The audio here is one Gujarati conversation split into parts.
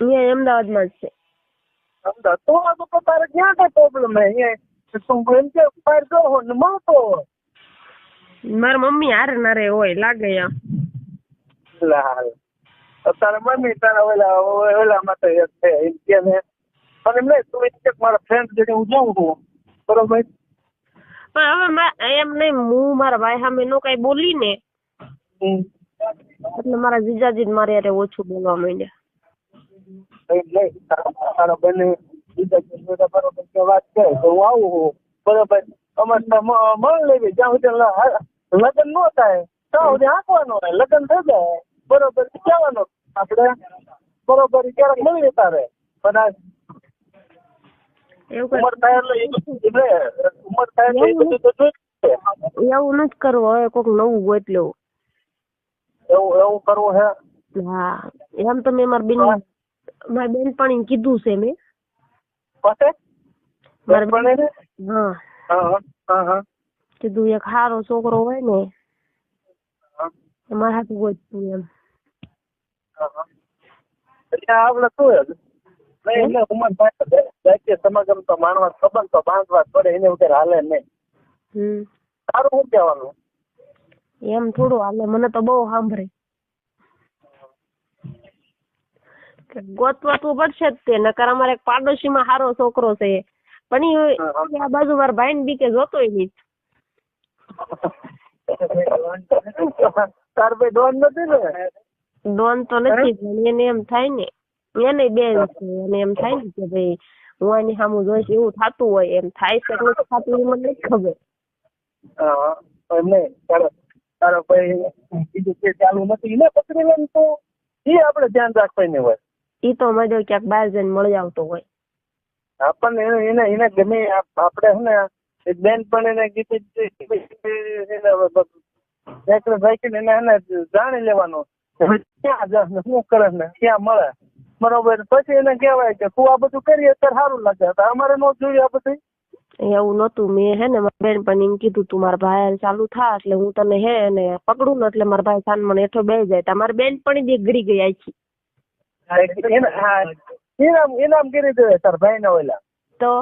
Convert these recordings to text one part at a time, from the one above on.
અહીંયા અમદાવાદમાં જ છે. અમદાવાદ તો તારે ક્યાં કઈ પ્રોબ્લેમ હે? અહીંયા તું એમ કે બહાર જો ને મળતો હોય. મારી મમ્મી હારે ના રે હોય લાગે એમ. તારા મમ્મી તારા ઓલા માટે એમ કે ને અને એમ નહીં તું એક મારા ફ્રેન્ડ જોડે હું જાઉં છું બરોબર. પણ હવે એમ નહીં હું મારા ભાઈ સામે નો કઈ બોલી ને એટલે મારા જીજાજી મારે યારે ઓછું બોલવા માંડ્યા. તારા બંને જીજાજી બરોબર કે વાત કરે તો હું આવું છું બરોબર. અમારે મળ લેવી જ્યાં સુધી લગ્ન ન થાય ત્યાં સુધી આંકવાનો હોય. લગ્ન થઈ જાય બરોબર કહેવાનો આપણે બરોબર ક્યારેક મળી તારે. પણ ઉમર થાય એટલે ઉમર થાય એવું નથી કરવું. હવે કોઈક નવું ગોત લેવું. એવું કરવું હે? હા એમ તો મેં મારી બેનપણીને કીધું છે મેં. હા કીધું એક સારો છોકરો હોય ને મારા હાથું ગોતતું એમ. આપડે શું એને ઉમર થાય સમાગમ તો માણવા સંબંધ તો બાંધવા પડે એને વગર હાલે નહીં. સારું શું કહેવાનું? એમ થોડું હાલે. મને તો બહુ સાંભળે. ગોતવા તો પડશે જ તે. નકર અમારે એક પાડોશીમાં સારો છોકરો છે પણ આ બાજુ મારા ભાઈ ને બીકે જોતોય નહીં. તાર ભાઈ ડોન નથી ને? ડોન તો નથી પણ એને એમ થાય ને એને બેન છે અને એમ થાય ને કે ભાઈ હું આની સામું જોઈશ એવું થતું હોય. એમ થાય છે એટલે થતું એ મને નથી ખબર. તારો ભાઈ બીજું કે ચાલુ નથી ને પકડી લે તો એ આપડે ધ્યાન રાખવાની હોય. ઈ તો મજો ક્યાંક બહાર જઈને મળી આવતો હોય. આપણને એને ગમે આપડે હે ને એક બેન પણ એને કીધું એને જાણી લેવાનું ક્યાં શું કરે ને ક્યાં મળે બરોબર. પછી એને કહેવાય કે તું આ બધું કરીએ અત્યારે સારું લાગે. અમારે ન જોઈએ આ બધું. એવું નતું. મેં હે ને મારા બેન પણ એમ કીધું તું મારા ભાઈ ચાલુ થા એટલે હું તને હે ને પકડું ને એટલે મારા ભાઈ સાન મને હેઠો બેસી જાય. તમારી બેન પણ જ ગરી ગઈ આખી. ઇનામ કરી દે તાર ભાઈ ના ઓલા તો.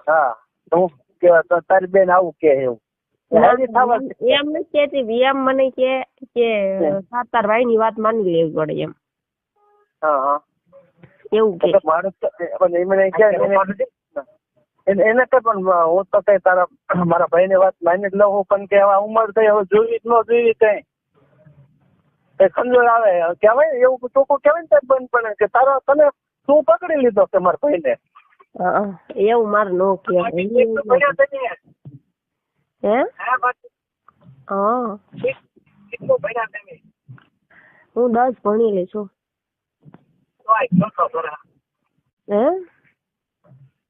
હા હું કેવા તારી બેન આવું કે એવું એમ નથી કેતી. એમ મને કે તાર ભાઈ ની વાત માની લેવી પડે એમ. એવું કે એને કઈ પણ હું તો કઈ તારા મારા ભાઈ ની વાત માની જ લઉં પણ કે હવે ઉંમર થઈ હવે જોઈ ન જોઈ કઈ સમજણ આવે કેવાય એવું ચોખ્ખું કેવાય ને બંધ પણ કે તારા તને તું પકડી લીધો કે મારા ભાઈ ને. એવું મારે નો કહેવાય. હું 10 ભણેલી છું.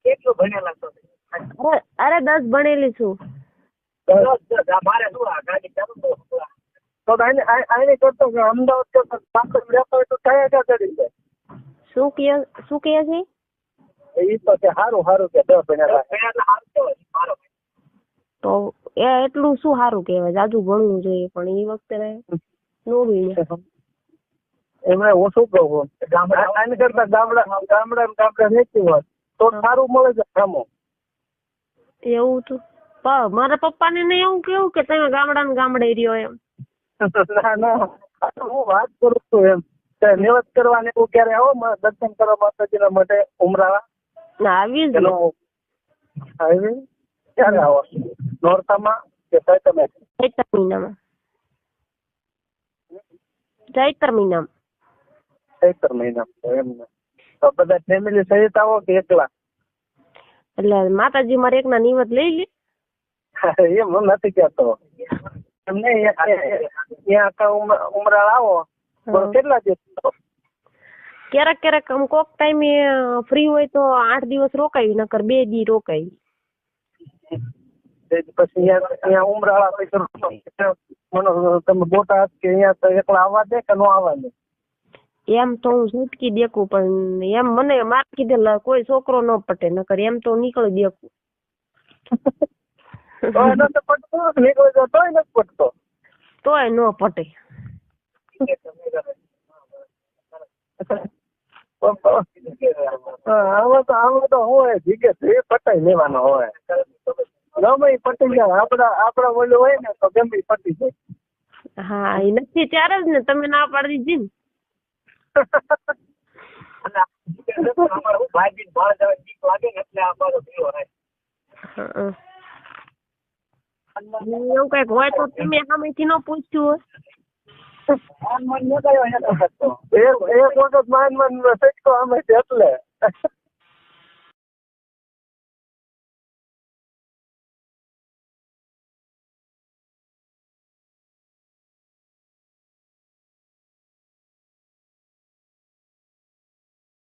કેટલું ભણેલા છો? અરે 10 ભણેલી છું. શું કે છે? એ તો કે સારું કે 10 ભણેલા તો એ એટલું શું સારું કહેવાય. જાજુ ભણવું જોઈએ પણ એ વખતે નો ભણ્યા. એમને હું શું કહું આની કરતા ગામડા રહેતી હોય તો સારું મળે છે કામો. એવું તો મારા પપ્પા ને એવું કેવું કે તમે ગામડે રહ્યો એમ. ના હું વાત કરું છું એમ નિવત કરવાને એવું ક્યારે આવો દર્શન કરવા માતાજીના માટે ઉમરાળા આવી જ આવી ક્યારે આવો? નોરતામાં કે ચૈત્ર મહિનામાં? ચૈત્ર મહિનામાં. ચૈત્ર મહિનામાં એમ ને? તો બધા ફેમિલી સહિત આવો કે એકલા? એટલે માતાજી મારે એકના નિવત લઈ લે. એમ હું નથી કહેતો એમને ત્યાં ઉમરાળ આવો કેટલા દિવસ? ક્યારેક કોક ટાઈમે ફ્રી હોય તો 8 દિવસ રોકાય નકર 2 દી રોકાય. પછી અહીંયા ઉમરાળા તમે બોટાદ કે અહીંયા તો એકલા આવવા દે કે ન આવવા દે? એમ તો હું છૂટકી દેખું પણ એમ મને માર કીધેલા કોઈ છોકરો ન પટે નકર એમ તો નીકળી દેખું. તોય ન પટે. આમાં તો હોય જીગે જે પટાઈ લેવાનો હોય ગમે ઈ પટી જાય આપડા ઓલું હોય ને તો ગમે ઈ પટી જાય. હા એ નથી ત્યારે જ ને તમે ના પાડી દીધી ને એવું કઈક હોય તો તમે સામેથી ન પૂછ્યું એક વખત માન સટકો અમે એટલે